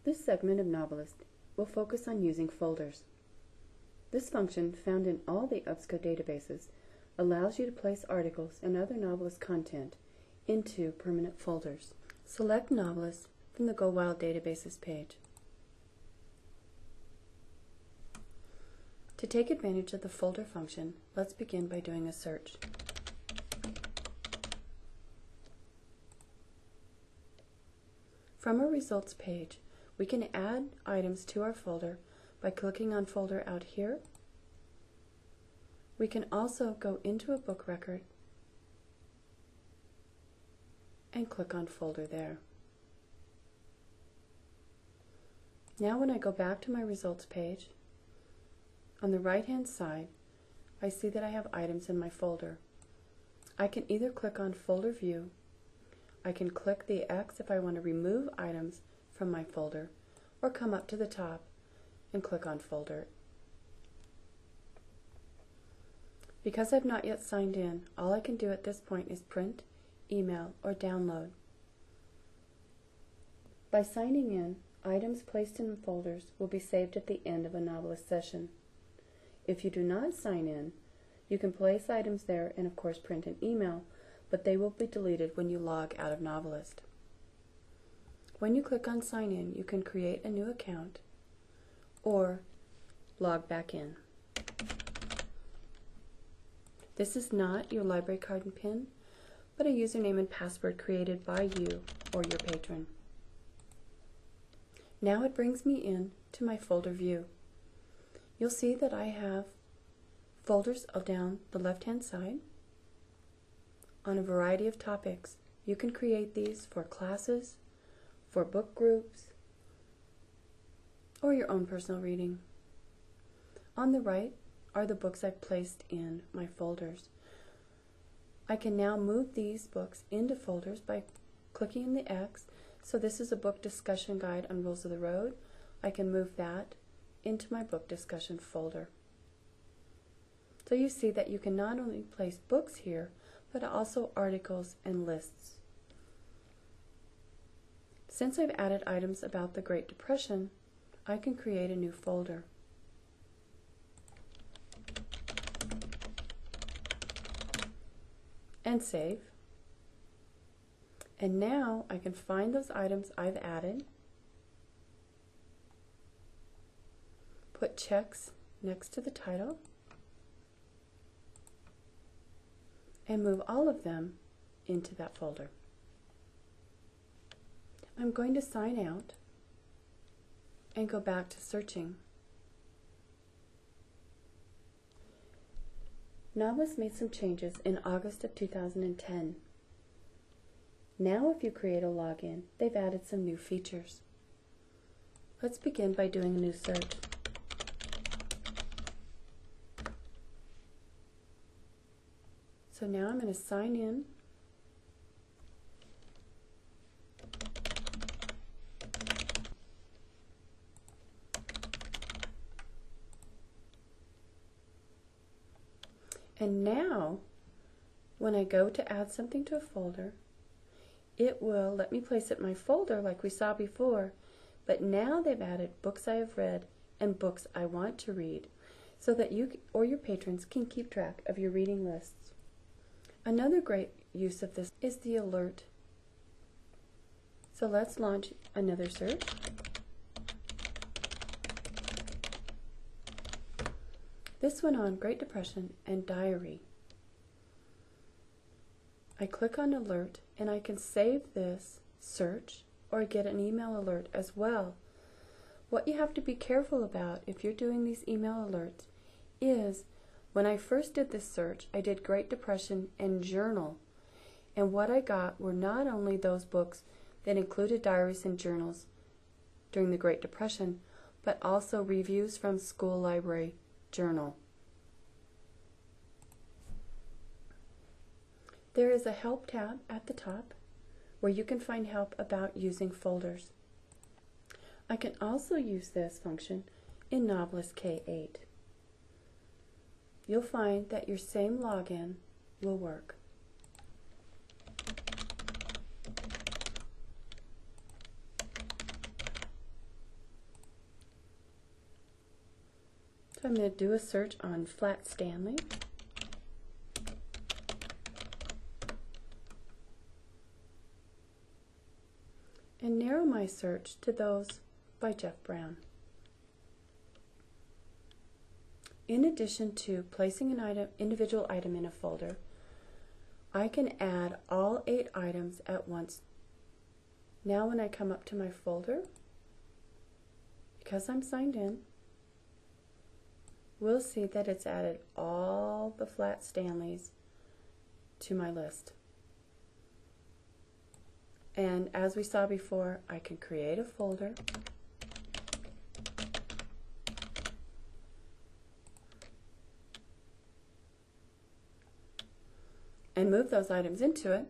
This segment of Novelist will focus on using folders. This function, found in all the UPSCO databases, allows you to place articles and other Novelist content into permanent folders. Select Novelist from the Go Wild Databases page. To take advantage of the folder function, let's begin by doing a search. From our results page, we can add items to our folder by clicking on Folder out here. We can also go into a book record and click on Folder there. Now when I go back to my results page, on the right-hand side, I see that I have items in my folder. I can either click on Folder View, I can click the X if I want to remove items from my folder, or come up to the top and click on Folder. Because I've not yet signed in, all I can do at this point is print, email, or download. By signing in, items placed in folders will be saved at the end of a Novelist session. If you do not sign in, you can place items there and of course print an email, but they will be deleted when you log out of Novelist. When you click on Sign In, you can create a new account or log back in. This is not your library card and PIN, but a username and password created by you or your patron. Now it brings me in to my folder view. You'll see that I have folders down the left-hand side on a variety of topics. You can create these for classes, for book groups, or your own personal reading. On the right are the books I've placed in my folders. I can now move these books into folders by clicking on the X. So this is a book discussion guide on Rules of the Road. I can move that into my book discussion folder. So you see that you can not only place books here, but also articles and lists. Since I've added items about the Great Depression, I can create a new folder. And save. And now I can find those items I've added, put checks next to the title, and move all of them into that folder. I'm going to sign out and go back to searching. Novelist made some changes in August of 2010. Now if you create a login, they've added some new features. Let's begin by doing a new search. So now I'm going to sign in. And now, when I go to add something to a folder, it will let me place it in my folder like we saw before, but now they've added books I have read and books I want to read so that you or your patrons can keep track of your reading lists. Another great use of this is the alert. So let's launch another search. This one on Great Depression and Diary. I click on Alert and I can save this search or get an email alert as well. What you have to be careful about if you're doing these email alerts is when I first did this search, I did Great Depression and Journal, and what I got were not only those books that included diaries and journals during the Great Depression, but also reviews from school library journal. There is a Help tab at the top where you can find help about using folders. I can also use this function in Novelist K8. You'll find that your same login will work. So I'm going to do a search on Flat Stanley. And narrow my search to those by Jeff Brown. In addition to placing an individual item in a folder, I can add all 8 items at once. Now when I come up to my folder, because I'm signed in, we'll see that it's added all the Flat Stanleys to my list. And as we saw before, I can create a folder, and move those items into it.